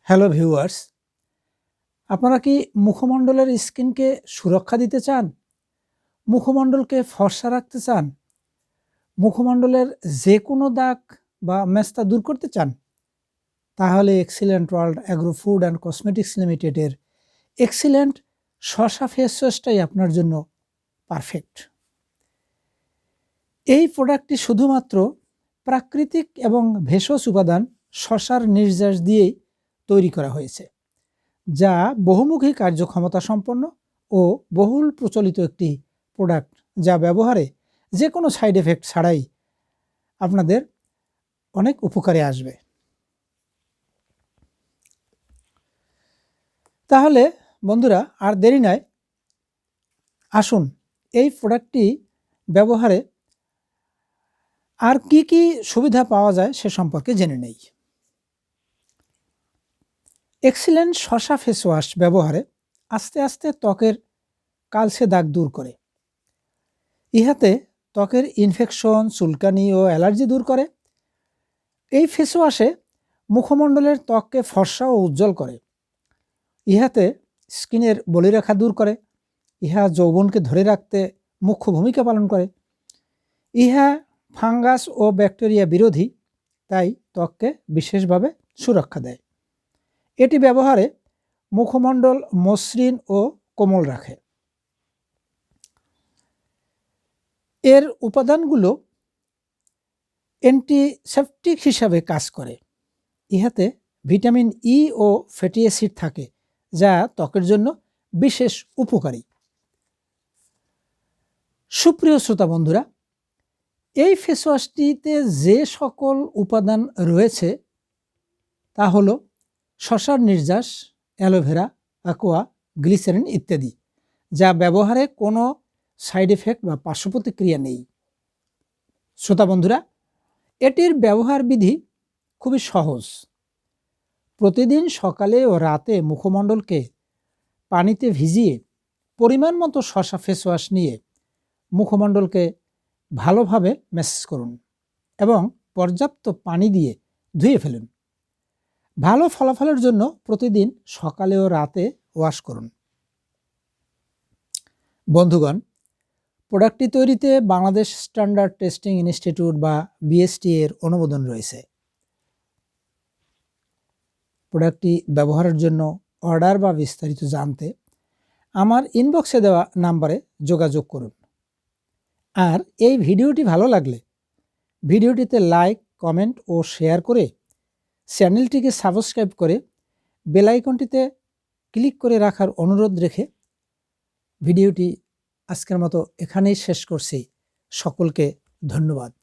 Hello viewers, আপনারা কি মুখমণ্ডলের স্কিনকে সুরক্ষা দিতে চান? মুখমণ্ডলকে ফর্সা রাখতে চান? মুখমণ্ডলের যে কোনো দাগ বা মেস্তা দূর করতে চান? তাহলে excellent world agro food and cosmetics লিমিটেডের এক্সিলেন্ট শসা ফেস ওয়াশটাই আপনার জন্য পারফেক্ট। এই প্রোডাক্টটি শুধুমাত্র প্রাকৃতিক এবং ভেষজ উপাদান শসার নির্যাস দিয়েই তৈরি করা হয়েছে, যা বহুমুখী কার্যক্ষমতা সম্পন্ন ও বহুল প্রচলিত একটি প্রোডাক্ট, যা ব্যবহারে যে কোনো সাইড এফেক্ট ছাড়াই আপনাদের অনেক উপকারে আসবে। তাহলে বন্ধুরা আর দেরি নয়, আসুন এই প্রোডাক্টটি ব্যবহারে আর কি কি সুবিধা পাওয়া যায় সে সম্পর্কে জেনে নেই। এক্সিলেন্ট শসা ফেস ওয়াশ ব্যবহারে আস্তে আস্তে ত্বকের কালচে দাগ দূর করে। ইহাতে ত্বকের ইনফেকশন, চুলকানি ও অ্যালার্জি দূর করে। এই ফেস ওয়াশে মুখমণ্ডলের ত্বককে ফর্সা ও উজ্জ্বল করে। ইহাতে স্কিনের বলিরেখা দূর করে। ইহা যৌবনকে ধরে রাখতে মুখ্য ভূমিকা পালন করে। ইহা ফাঙ্গাস ও ব্যাকটেরিয়া বিরোধী, তাই ত্বককে বিশেষভাবে সুরক্ষা দেয়। এটি ব্যবহারে মুখমণ্ডল মসৃণ ও কোমল রাখে। এর উপাদানগুলো অ্যান্টিসেপটিক হিসাবে কাজ করে। ইহাতে ভিটামিন ই ও ফ্যাটি অ্যাসিড থাকে, যা ত্বকের জন্য বিশেষ উপকারী। সুপ্রিয় শ্রোতা বন্ধুরা, এই ফেস ওয়াশটিতে যে সকল উপাদান রয়েছে তা হলো শসার নির্যাস, অ্যালোভেরা, অ্যাকোয়া, গ্লিসারিন ইত্যাদি, যা ব্যবহারে কোনো সাইড এফেক্ট বা পার্শ্ব প্রতিক্রিয়া নেই। শ্রোতা বন্ধুরা, এটির ব্যবহার বিধি খুবই সহজ। প্রতিদিন সকালে ও রাতে মুখমণ্ডলকে পানিতে ভিজিয়ে পরিমাণ মতো শসা ফেস ওয়াশ নিয়ে মুখমণ্ডলকে ভালোভাবে ম্যাসাজ করুন এবং পর্যাপ্ত পানি দিয়ে ধুয়ে ফেলুন। ভালো ফলাফলের জন্য প্রতিদিন সকালে ও রাতে ওয়াশ করুন। বন্ধুগণ, প্রোডাক্টটি তৈরিতে বাংলাদেশ স্ট্যান্ডার্ড টেস্টিং ইনস্টিটিউট বা বিএসটি এর অনুমোদন রয়েছে। প্রোডাক্টটি ব্যবহারের জন্য অর্ডার বা বিস্তারিত জানতে আমার ইনবক্সে দেওয়া নাম্বারে যোগাযোগ করুন। আর এই ভিডিওটি ভালো লাগলে ভিডিওটিতে লাইক, কমেন্ট ও শেয়ার করে চ্যানেলটিকে সাবস্ক্রাইব করে বেল আইকনটিতে ক্লিক করে রাখার অনুরোধ রেখে ভিডিওটি আজকের মতো এখানেই শেষ করছি। সকলকে ধন্যবাদ।